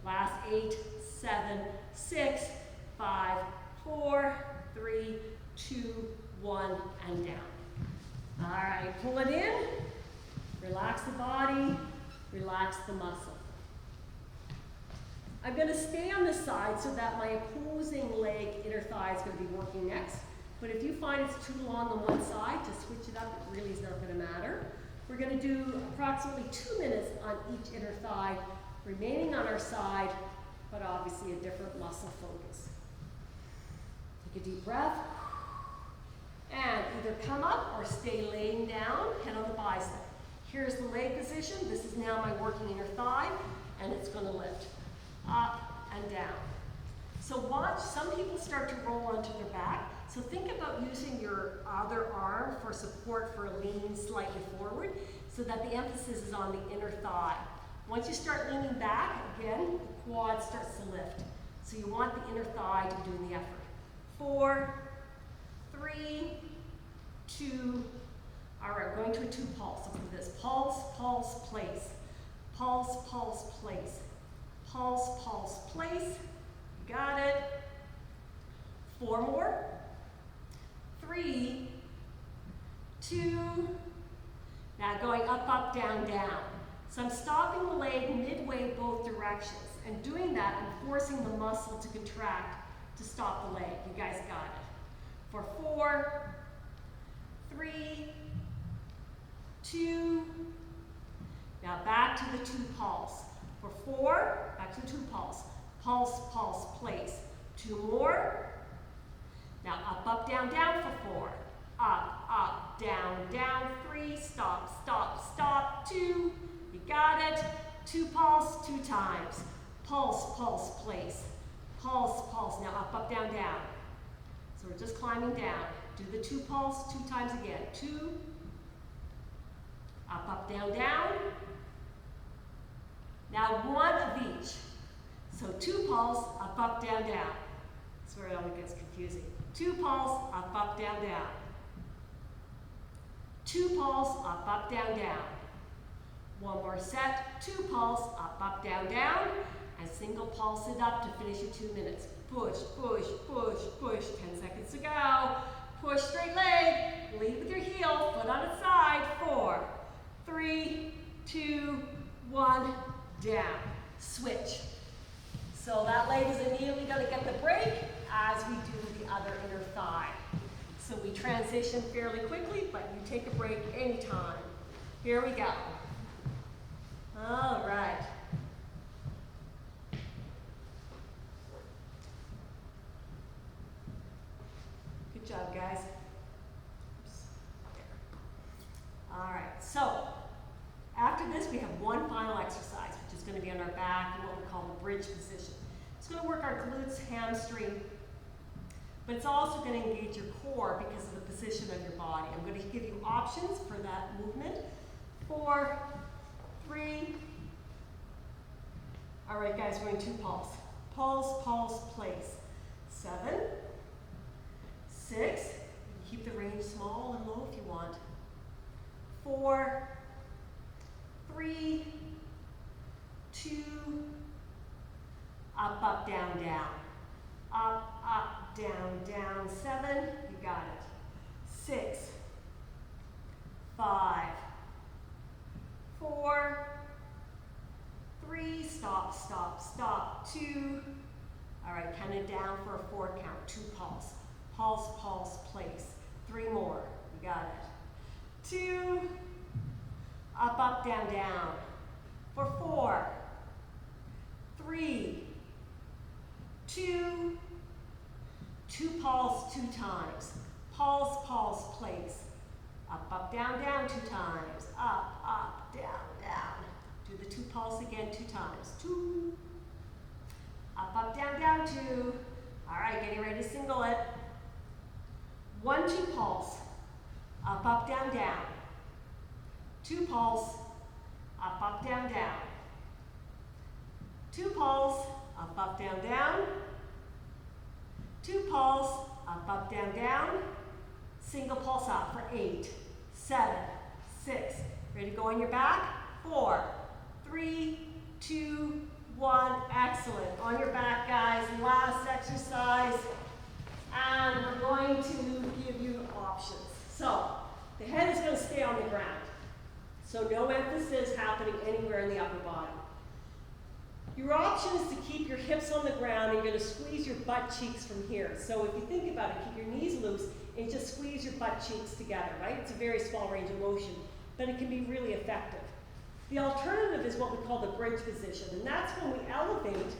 Last 8, 7, 6, 5, 4, 3, 2, 1, and down. All right, pull it in, relax the body, relax the muscle. I'm going to stay on the side so that my opposing leg, inner thigh, is going to be working next. But if you find it's too long on one side, just switch it up. It really is not going to matter. We're going to do approximately 2 minutes on each inner thigh, remaining on our side, but obviously a different muscle focus. Take a deep breath. And either come up or stay laying down, head on the bicep. Here's the leg position. This is now my working inner thigh, and it's going to lift up and down. So watch, some people start to roll onto their back. So think about using your other arm for support for a lean slightly forward so that the emphasis is on the inner thigh. Once you start leaning back, again, the quad starts to lift. So you want the inner thigh to be doing the effort. 4, 3, 2, all right, we're going to a 2 pulse. So do this. Pulse, pulse, place. Pulse, pulse, place. Pulse, pulse, place. Got it. 4 more. 3, 2. Now going up, up, down, down. So I'm stopping the leg midway both directions. And doing that, I'm forcing the muscle to contract to stop the leg. You guys got it. For 4, 3, 2. Now back to the 2 pulse. For 4, back to the 2 pulse. Pulse, pulse, place. 2 more. Now up, up, down, down for 4. Up, down, down. 3, stop, stop, stop. 2, you got it. 2 pulse, 2 times. Pulse, pulse, place. Pulse, pulse. Now up, up, down, down. So we're just climbing down. Do the 2 pulse 2 times again. 2, Up, up, down, down. Now one of each. So 2 pulse, up, up, down, down. That's where it always gets confusing. 2 pulse, up, up, down, down. 2 pulse, up, down, down. One more set, 2 pulse, up, down, down. And single pulse it up to finish your 2 minutes. Push, push, push, push. 10 seconds to go. Push straight leg. Lead with your heel, foot on its side. 4, 3, 2, 1, down. Switch. So that leg is immediately going to get the break as we do the other inner thigh. So we transition fairly quickly, but you take a break anytime. Here we go. All right. Good job, guys. All right, so after this, we have one final exercise, which is going to be on our back in what we call the bridge position. It's going to work our glutes, hamstring, but it's also going to engage your core because of the position of your body. I'm going to give you options for that movement. 4, 3. All right, guys, we're in 2 pulse. Pulse, pulse, place. 7, 6. You can keep the range small and low if you want. 4, 3, 2, up, up, down, down. Up, up, down, down. 7, you got it. 6, 5, 4, 3, stop, stop, stop. 2, all right, count it down for a 4 count. 2 pulse. Pulse, pulse, place. 3 more, you got it. 2, up, up, down, down. For 4, 3, 2, 2 pulse 2 times. Pulse, pulse, place. Up, up, down, down 2 times. Up, up, down, down. Do the 2 pulse again 2 times. 2. Up, up, down, down 2. All right, getting ready to single it. 1, 2 pulse. Up, up, down, down. 2 pulse. Up, up, down, down. 2 pulse. Up, up, down, down. 2 pulse. Up, up, down, down. Single pulse up for 8, 7, 6. Ready to go on your back? 4, 3, 2, 1. Excellent. On your back, guys. Last exercise. And we're going to give you options. So, the head is going to stay on the ground. So no emphasis happening anywhere in the upper body. Your option is to keep your hips on the ground and you're going to squeeze your butt cheeks from here. So if you think about it, keep your knees loose and just squeeze your butt cheeks together, right? It's a very small range of motion, but it can be really effective. The alternative is what we call the bridge position, and that's when we elevate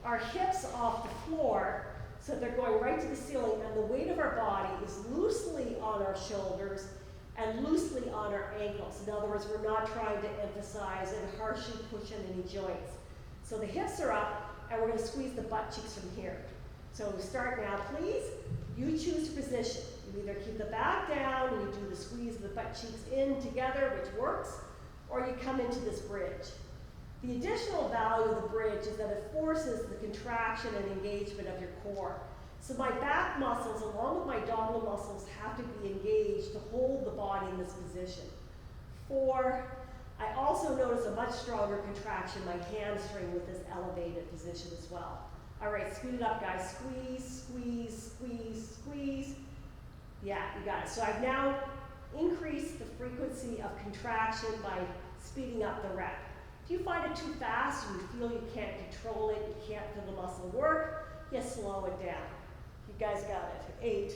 our hips off the floor so they're going right to the ceiling, and the weight of our body is loosely on our shoulders and loosely on our ankles. In other words, we're not trying to emphasize and harshly push in any joints. So the hips are up, and we're going to squeeze the butt cheeks from here. So start now, please. You choose your position. You either keep the back down and you do the squeeze of the butt cheeks in together, which works, or you come into this bridge. The additional value of the bridge is that it forces the contraction and engagement of your core. So my back muscles, along with my abdominal muscles, have to be engaged to hold the body in this position. 4, I also notice a much stronger contraction, my hamstring, with this elevated position as well. All right, speed it up, guys. Squeeze, squeeze, squeeze, squeeze. Yeah, you got it. So I've now increased the frequency of contraction by speeding up the rep. If you find it too fast and you feel you can't control it, you can't feel the muscle work, you slow it down. You guys got it. 8,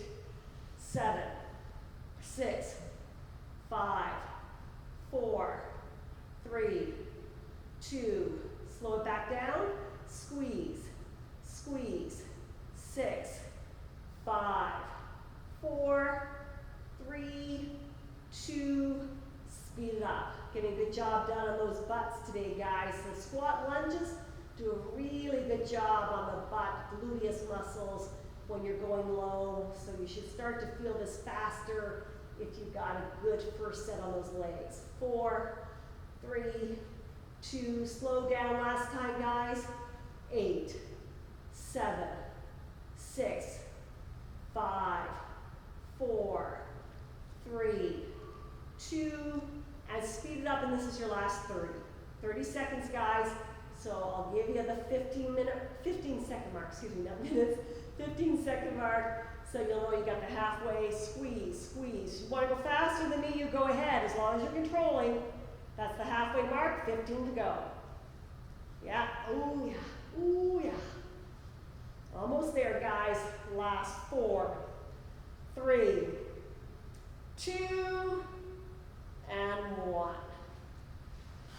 7, 6, 5, 4, 3, 2, slow it back down, squeeze, squeeze, 6, 5, 4, 3, 2, speed it up. Getting a good job done on those butts today, guys. The squat lunges do a really good job on the butt, gluteus muscles when you're going low. So you should start to feel this faster if you've got a good first set on those legs. 4, 3, 2, slow down last time, guys. 8, 7, 6, 5, 4, 3, 2, and speed it up, and this is your last 30. 30 seconds, guys. So I'll give you the 15 second mark, excuse me, not minutes, 15 second mark, so you'll know you got the halfway squeeze, squeeze. You want to go faster than me, you go ahead, as long as you're controlling. That's the halfway mark, 15 to go. Yeah, ooh yeah, ooh yeah. Almost there, guys. Last 4, 3, 2, and 1.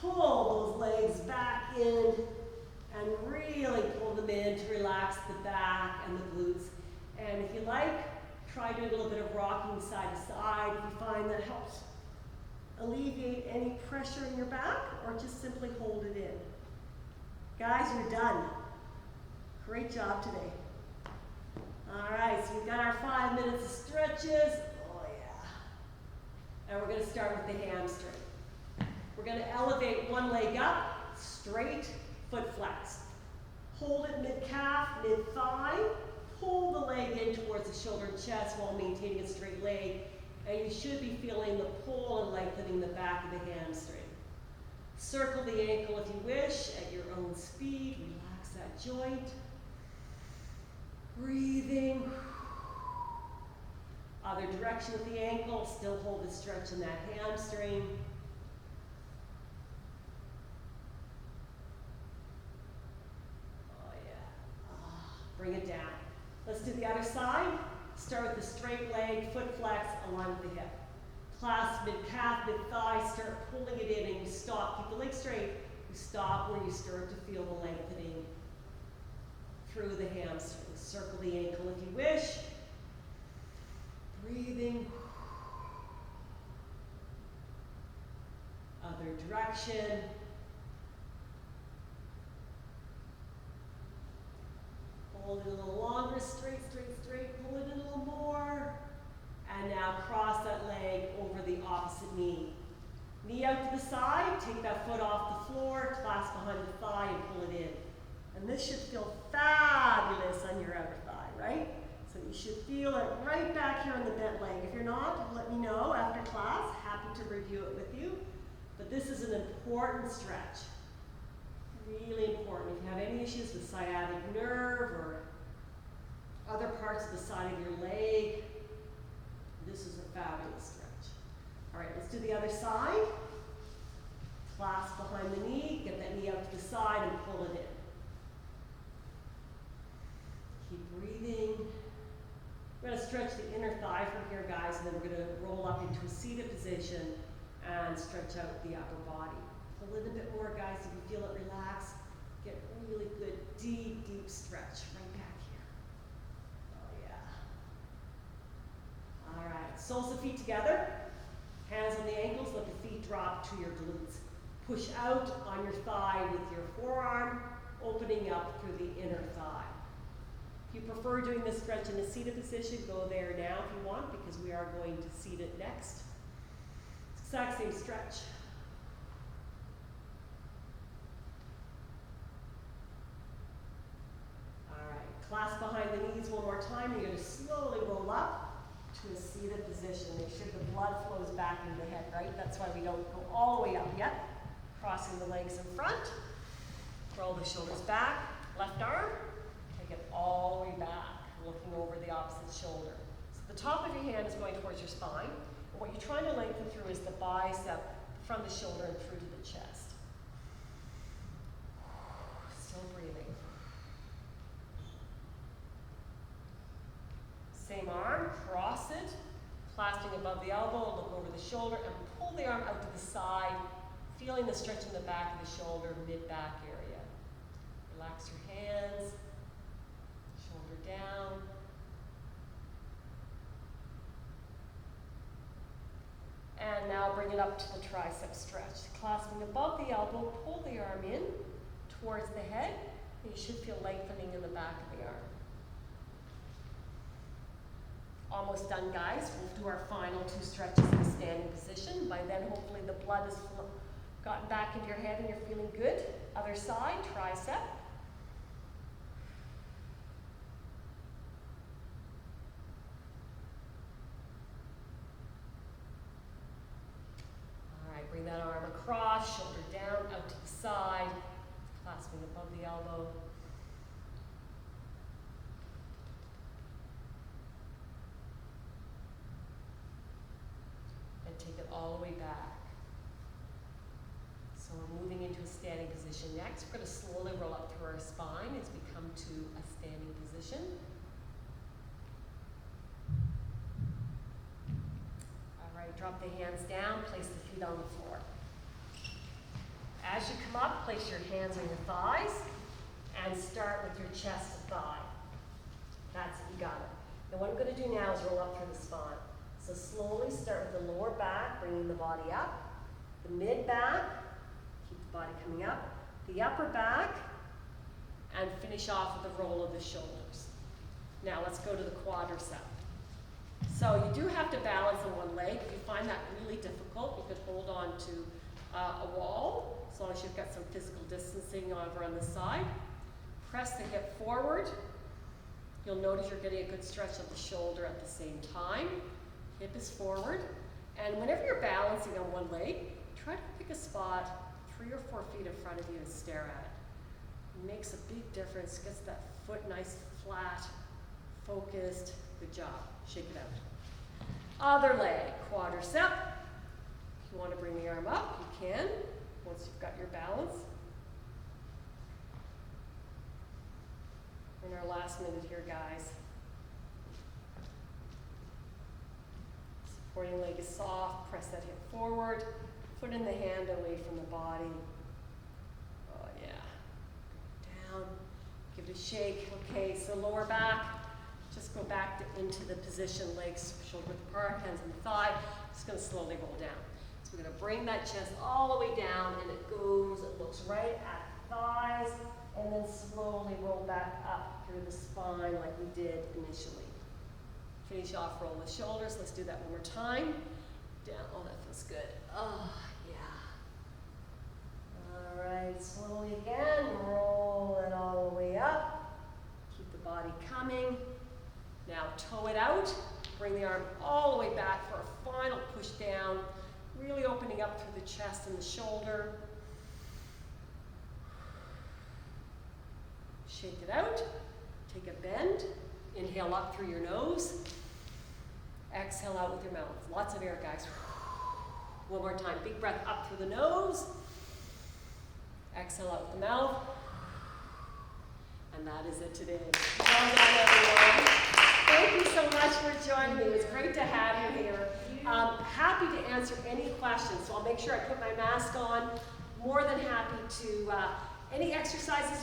Pull those legs back in and really pull them in to relax the back and the glutes. And if you like, try doing a little bit of rocking side to side if you find that helps alleviate any pressure in your back, or just simply hold it in. Guys, you're done. Great job today. All right, so we've got our 5 minutes of stretches. Oh yeah. And we're going to start with the hamstring. We're going to elevate one leg up, straight, foot flex. Hold it mid-calf, mid-thigh. Pull the leg in towards the shoulder and chest while maintaining a straight leg. And you should be feeling the pull and lengthening the back of the hamstring. Circle the ankle if you wish at your own speed. Relax that joint. Breathing. Other direction with the ankle. Still hold the stretch in that hamstring. Oh yeah. Bring it down. Let's do the other side. Start with the straight leg, foot flex, align with the hip. Clasp mid-calf, mid-thigh, start pulling it in and you stop. Keep the leg straight. You stop when you start to feel the lengthening through the hamstring. Circle the ankle if you wish. Breathing. Other direction. Hold it a little longer, straight, straight, straight. Pull it in a little more. And now cross that leg over the opposite knee. Knee out to the side, take that foot off the floor, clasp behind the thigh and pull it in. And this should feel fabulous on your outer thigh, right? So you should feel it right back here on the bent leg. If you're not, let me know after class. Happy to review it with you. But this is an important stretch. Really important. If you have any issues with sciatic nerve or other parts of the side of your leg, this is a fabulous stretch. All right, let's do the other side. Clasp behind the knee, get that knee out to the side and pull it in. Keep breathing. We're going to stretch the inner thigh from here, guys, and then we're going to roll up into a seated position and stretch out the upper body. Pull in a bit more, guys, if you feel it relax. Get really good, deep, deep stretch right back here. Oh, yeah. All right, soles of feet together. Hands on the ankles, let the feet drop to your glutes. Push out on your thigh with your forearm, opening up through the inner thigh. If you prefer doing this stretch in a seated position, go there now if you want, because we are going to seat it next. Exact same stretch. All right, clasp behind the knees one more time. You're going to slowly roll up to a seated position. Make sure the blood flows back into the head, right? That's why we don't go all the way up yet. Crossing the legs in front. Roll the shoulders back. Left arm. Take it all the way back, looking over the opposite shoulder. So the top of your hand is going towards your spine. And what you're trying to lengthen through is the bicep from the shoulder and through to the chest. Still breathing. Same arm, cross it, clasping above the elbow, look over the shoulder, and pull the arm out to the side, feeling the stretch in the back of the shoulder, mid-back area. Relax your hands, shoulder down. And now bring it up to the tricep stretch. Clasping above the elbow, pull the arm in towards the head, and you should feel lengthening in the back of the arm. Almost done, guys. We'll do our final 2 stretches in a standing position. By then, hopefully the blood has gotten back into your head and you're feeling good. Other side, tricep. All right, bring that arm across, shoulder down, out to the side, clasping above the elbow. Take it all the way back. So we're moving into a standing position next. We're going to slowly roll up through our spine as we come to a standing position. All right, drop the hands down, place the feet on the floor. As you come up, place your hands on your thighs and start with your chest to thigh. That's it, you got it. Now what I'm going to do now is roll up through the spine. So slowly start with the lower back, bringing the body up, the mid back, keep the body coming up, the upper back, and finish off with the roll of the shoulders. Now let's go to the quadricep. So you do have to balance on one leg. If you find that really difficult, you could hold on to a wall, as long as you've got some physical distancing over on the side. Press the hip forward. You'll notice you're getting a good stretch of the shoulder at the same time. Hip is forward, and whenever you're balancing on one leg, try to pick a spot 3 or 4 feet in front of you and stare at it. It makes a big difference, gets that foot nice, flat, focused. Good job. Shake it out. Other leg, quadricep. If you want to bring the arm up, you can, once you've got your balance. In our last minute here, guys. Supporting leg is soft, press that hip forward, foot in the hand away from the body. Oh yeah. Down, give it a shake. Okay, so lower back, just go back into the position, legs shoulder width apart, hands on the thigh. Just gonna slowly roll down. So we're gonna bring that chest all the way down and it goes, it looks right at the thighs, and then slowly roll back up through the spine like we did initially. Finish off, roll the shoulders. Let's do that one more time. Down, oh, that feels good. Oh, yeah. All right, slowly again, roll it all the way up. Keep the body coming. Now toe it out. Bring the arm all the way back for a final push down. Really opening up through the chest and the shoulder. Shake it out. Take a bend. Inhale up through your nose. Exhale out with your mouth. Lots of air, guys. One more time. Big breath up through the nose. Exhale out with the mouth. And that is it today. Well done, everyone. Thank you so much for joining me. It was great to have you here. Happy to answer any questions. So I'll make sure I put my mask on. More than happy to, any exercises